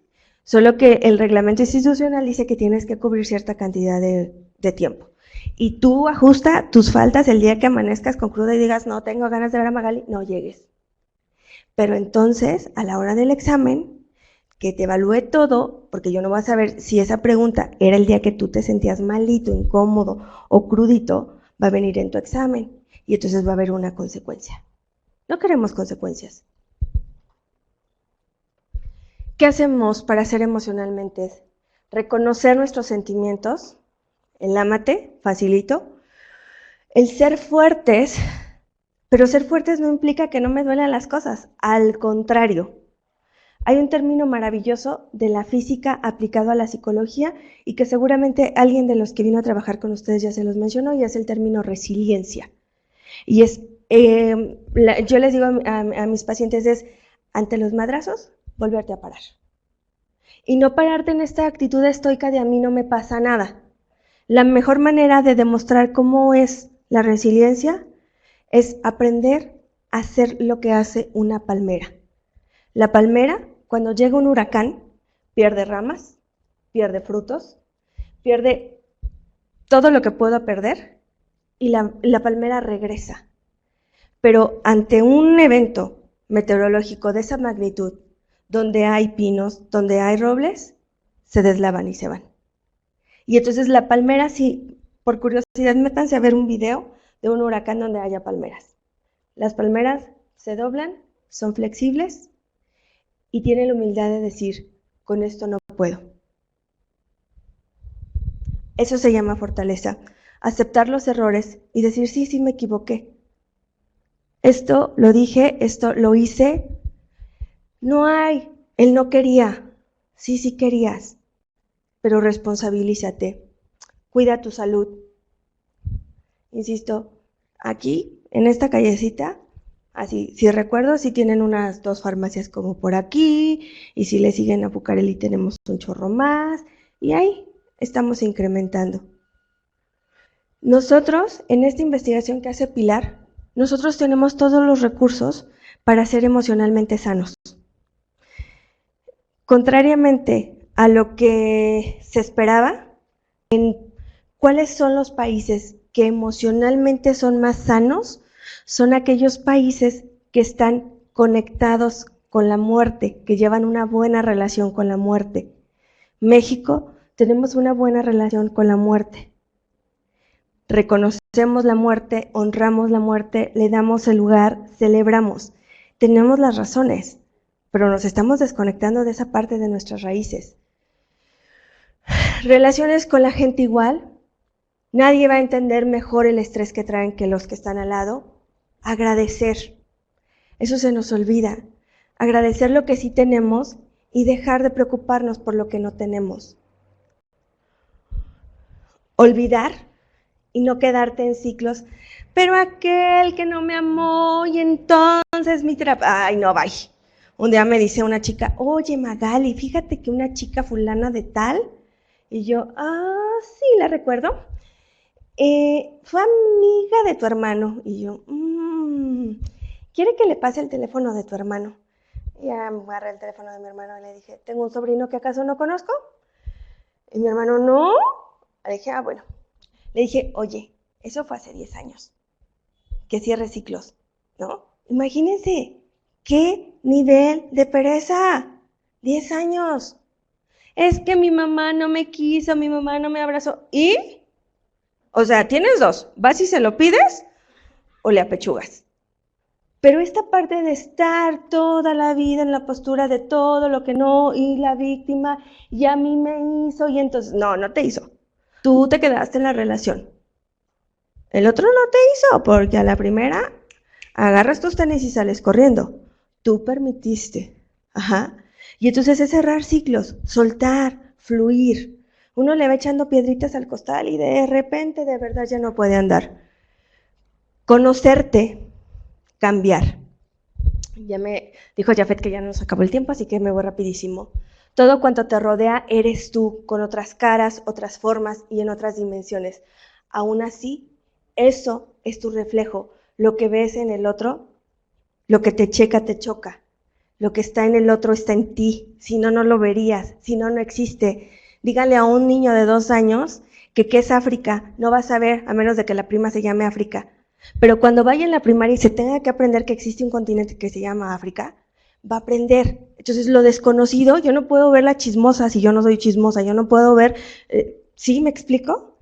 Solo que el reglamento institucional dice que tienes que cubrir cierta cantidad de tiempo. Y tú ajusta tus faltas el día que amanezcas con cruda y digas, no tengo ganas de ver a Magali, no llegues. Pero entonces, a la hora del examen, que te evalúe todo, porque yo no voy a saber si esa pregunta era el día que tú te sentías malito, incómodo o crudito, va a venir en tu examen. Y entonces va a haber una consecuencia. No queremos consecuencias. ¿Qué hacemos para ser emocionalmente? Reconocer nuestros sentimientos, el ámate, facilito. El ser fuertes, pero ser fuertes no implica que no me duelan las cosas, al contrario. Hay un término maravilloso de la física aplicado a la psicología y que seguramente alguien de los que vino a trabajar con ustedes ya se los mencionó, y es el término resiliencia. Y es, yo les digo a mis pacientes es, ante los madrazos, volverte a parar. Y no pararte en esta actitud estoica de a mí no me pasa nada. La mejor manera de demostrar cómo es la resiliencia es aprender a hacer lo que hace una palmera. La palmera, cuando llega un huracán, pierde ramas, pierde frutos, pierde todo lo que pueda perder, y la palmera regresa. Pero ante un evento meteorológico de esa magnitud, donde hay pinos, donde hay robles, se deslavan y se van. Y entonces la palmera, si por curiosidad métanse a ver un video de un huracán donde haya palmeras. Las palmeras se doblan, son flexibles y tienen la humildad de decir, con esto no puedo. Eso se llama fortaleza. Aceptar los errores y decir, sí, me equivoqué. Esto lo dije, esto lo hice. No hay, él no quería. Sí querías, pero responsabilízate. Cuida tu salud. Insisto, aquí, en esta callecita, así, si recuerdo, sí tienen unas 2 farmacias como por aquí, y si le siguen a Bucareli tenemos un chorro más, y ahí estamos incrementando. Nosotros, en esta investigación que hace Pilar, nosotros tenemos todos los recursos para ser emocionalmente sanos. Contrariamente a lo que se esperaba, ¿cuáles son los países que emocionalmente son más sanos? Son aquellos países que están conectados con la muerte, que llevan una buena relación con la muerte. México, tenemos una buena relación con la muerte. Reconocemos la muerte, honramos la muerte, le damos el lugar, celebramos. Tenemos las razones, pero nos estamos desconectando de esa parte de nuestras raíces. Relaciones con la gente igual. Nadie va a entender mejor el estrés que traen que los que están al lado. Agradecer. Eso se nos olvida. Agradecer lo que sí tenemos y dejar de preocuparnos por lo que no tenemos. Olvidar y no quedarte en ciclos. Pero aquel que no me amó y entonces mi terapia... Ay, no, bye. Un día me dice una chica, oye Magali, fíjate que una chica fulana de tal... Y yo, sí, la recuerdo. Fue amiga de tu hermano. Y yo, ¿quiere que le pase el teléfono de tu hermano? Y ya me agarré el teléfono de mi hermano y le dije, ¿tengo un sobrino que acaso no conozco? Y mi hermano, no. Le dije, bueno. Le dije, oye, eso fue hace 10 años. Que cierre ciclos, ¿no? Imagínense, ¿qué nivel de pereza? 10 años. Es que mi mamá no me quiso, mi mamá no me abrazó. ¿Y? O sea, tienes dos. ¿Vas y se lo pides o le apechugas? Pero esta parte de estar toda la vida en la postura de todo lo que no, y la víctima, y a mí me hizo, y entonces, no te hizo. Tú te quedaste en la relación. El otro no te hizo, porque a la primera agarras tus tenis y sales corriendo. Tú permitiste. Ajá. Y entonces es cerrar ciclos, soltar, fluir. Uno le va echando piedritas al costal y de repente de verdad ya no puede andar. Conocerte, cambiar. Ya me dijo Jafet que ya nos acabó el tiempo, así que me voy rapidísimo. Todo cuanto te rodea eres tú, con otras caras, otras formas y en otras dimensiones. Aún así, eso es tu reflejo. Lo que ves en el otro, lo que te checa, te choca. Lo que está en el otro está en ti, si no, no lo verías, si no, no existe. Dígale a un niño de 2 años que qué es África, no va a saber, a menos de que la prima se llame África. Pero cuando vaya en la primaria y se tenga que aprender que existe un continente que se llama África, va a aprender. Entonces, lo desconocido, yo no puedo ver la chismosa si yo no soy chismosa, yo no puedo ver, ¿sí me explico?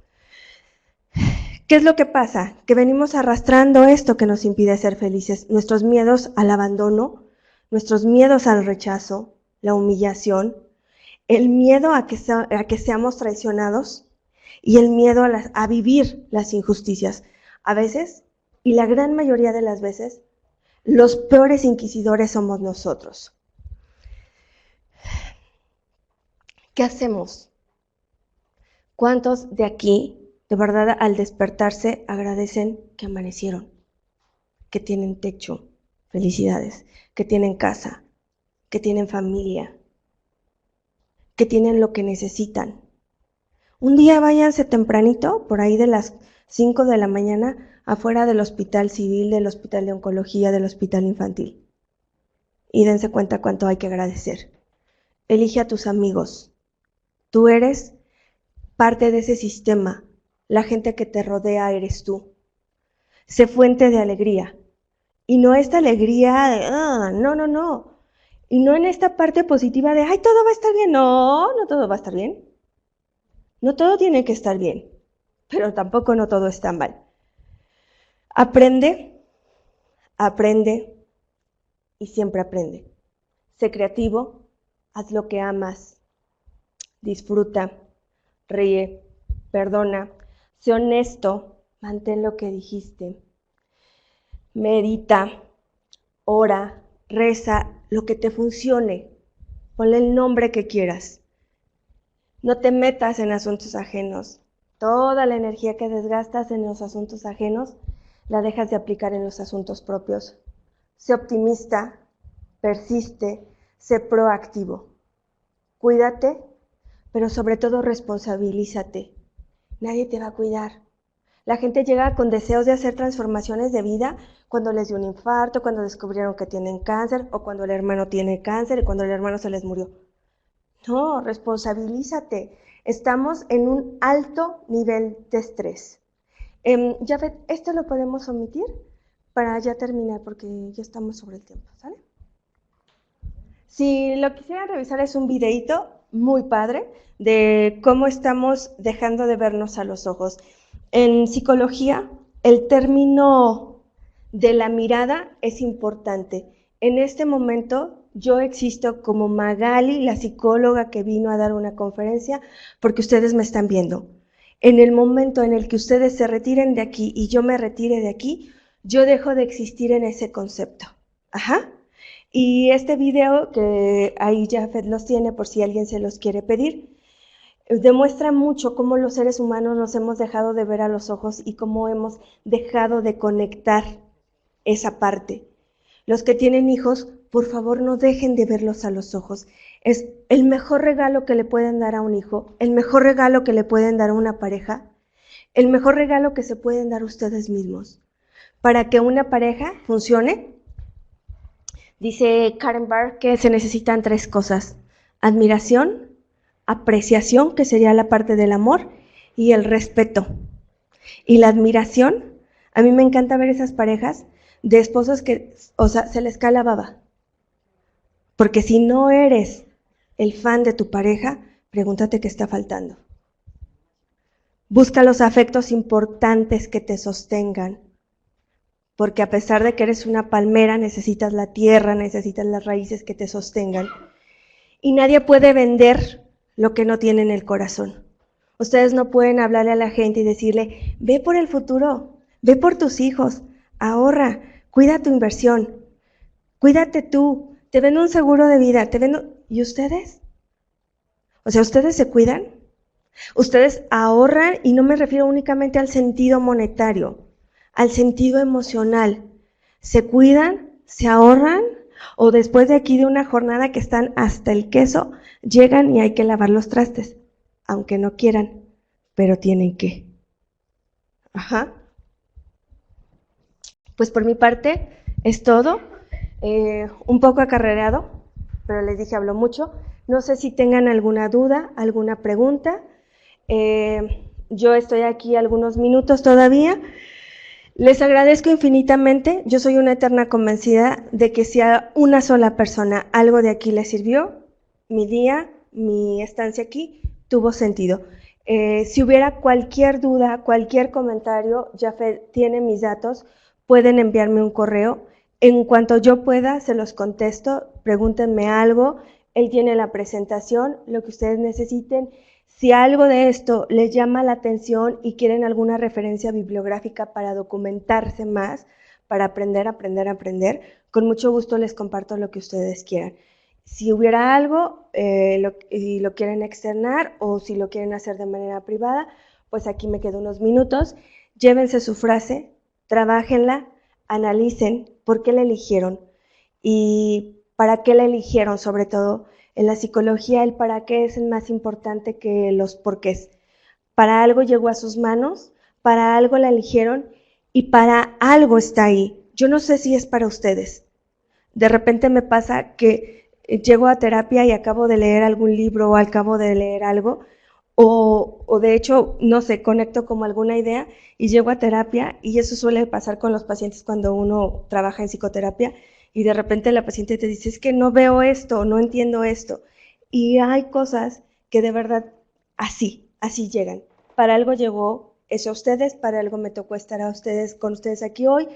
¿Qué es lo que pasa? Que venimos arrastrando esto que nos impide ser felices, nuestros miedos al abandono, nuestros miedos al rechazo, la humillación, el miedo a que seamos traicionados y el miedo a vivir las injusticias. A veces, y la gran mayoría de las veces, los peores inquisidores somos nosotros. ¿Qué hacemos? ¿Cuántos de aquí, de verdad, al despertarse, agradecen que amanecieron, que tienen techo, felicidades, que tienen casa, que tienen familia, que tienen lo que necesitan? Un día váyanse tempranito, por ahí de las 5 de la mañana, afuera del hospital civil, del hospital de oncología, del hospital infantil. Y dense cuenta cuánto hay que agradecer. Elige a tus amigos. Tú eres parte de ese sistema. La gente que te rodea eres tú. Sé fuente de alegría. Y no esta alegría de, no. Y no en esta parte positiva de, ay, todo va a estar bien. No todo va a estar bien. No todo tiene que estar bien, pero tampoco no todo está mal. Aprende y siempre aprende. Sé creativo, haz lo que amas, disfruta, ríe, perdona, sé honesto, mantén lo que dijiste. Medita, ora, reza, lo que te funcione. Ponle el nombre que quieras. No te metas en asuntos ajenos. Toda la energía que desgastas en los asuntos ajenos, la dejas de aplicar en los asuntos propios. Sé optimista, persiste, sé proactivo. Cuídate, pero sobre todo responsabilízate. Nadie te va a cuidar. La gente llega con deseos de hacer transformaciones de vida cuando les dio un infarto, cuando descubrieron que tienen cáncer, o cuando el hermano tiene cáncer y cuando el hermano se les murió. No, responsabilízate. Estamos en un alto nivel de estrés. Jafet, ¿esto lo podemos omitir para ya terminar? Porque ya estamos sobre el tiempo, ¿sale? Si lo quisieran revisar, es un videíto muy padre de cómo estamos dejando de vernos a los ojos. En psicología, el término de la mirada es importante. En este momento, yo existo como Magali, la psicóloga que vino a dar una conferencia, porque ustedes me están viendo. En el momento en el que ustedes se retiren de aquí y yo me retire de aquí, yo dejo de existir en ese concepto. Ajá. Y este video, que ahí Jafet los tiene por si alguien se los quiere pedir, demuestra mucho cómo los seres humanos nos hemos dejado de ver a los ojos y cómo hemos dejado de conectar esa parte. Los que tienen hijos, por favor, no dejen de verlos a los ojos. Es el mejor regalo que le pueden dar a un hijo, el mejor regalo que le pueden dar a una pareja, el mejor regalo que se pueden dar ustedes mismos. Para que una pareja funcione, dice Karen Barr que se necesitan 3 cosas: admiración, apreciación, que sería la parte del amor, y el respeto. Y la admiración, a mí me encanta ver esas parejas de esposos que, o sea, se les cae la baba. Porque si no eres el fan de tu pareja, pregúntate qué está faltando. Busca los afectos importantes que te sostengan. Porque a pesar de que eres una palmera, necesitas la tierra, necesitas las raíces que te sostengan. Y nadie puede vender lo que no tiene en el corazón. Ustedes no pueden hablarle a la gente y decirle, ve por el futuro, ve por tus hijos, ahorra, cuida tu inversión, cuídate tú, te vendo un seguro de vida, te vendo... ¿Y ustedes? O sea, ¿ustedes se cuidan? Ustedes ahorran, y no me refiero únicamente al sentido monetario, al sentido emocional. ¿Se cuidan? ¿Se ahorran? O después de aquí de una jornada que están hasta el queso, llegan y hay que lavar los trastes, aunque no quieran, pero tienen que. Ajá. Pues por mi parte es todo. Un poco acarreado, pero les dije hablo mucho. No sé si tengan alguna duda, alguna pregunta. Yo estoy aquí algunos minutos todavía. Les agradezco infinitamente. Yo soy una eterna convencida de que si a una sola persona algo de aquí le sirvió, mi día, mi estancia aquí, tuvo sentido. Si hubiera cualquier duda, cualquier comentario, Jafet tiene mis datos, pueden enviarme un correo. En cuanto yo pueda, se los contesto, pregúntenme algo. Él tiene la presentación, lo que ustedes necesiten. Si algo de esto les llama la atención y quieren alguna referencia bibliográfica para documentarse más, para aprender, con mucho gusto les comparto lo que ustedes quieran. Si hubiera algo y lo quieren externar o si lo quieren hacer de manera privada, pues aquí me quedo unos minutos. Llévense su frase, trabájenla, analicen por qué la eligieron y para qué la eligieron, sobre todo. En la psicología el para qué es el más importante que los porqués. Para algo llegó a sus manos, para algo la eligieron y para algo está ahí. Yo no sé si es para ustedes. De repente me pasa que llego a terapia y acabo de leer algún libro o acabo de leer algo o de hecho, no sé, conecto como alguna idea y llego a terapia, y eso suele pasar con los pacientes cuando uno trabaja en psicoterapia. Y de repente la paciente te dice, es que no veo esto, no entiendo esto. Y hay cosas que de verdad así llegan. Para algo llegó eso a ustedes, para algo me tocó estar con ustedes aquí hoy,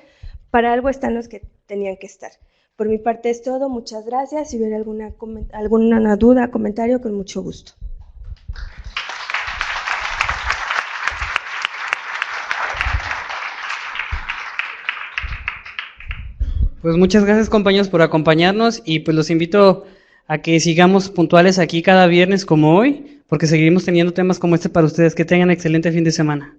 para algo están los que tenían que estar. Por mi parte es todo, muchas gracias. Si hubiera alguna duda, comentario, con mucho gusto. Pues muchas gracias, compañeros, por acompañarnos, y pues los invito a que sigamos puntuales aquí cada viernes como hoy, porque seguiremos teniendo temas como este para ustedes. Que tengan excelente fin de semana.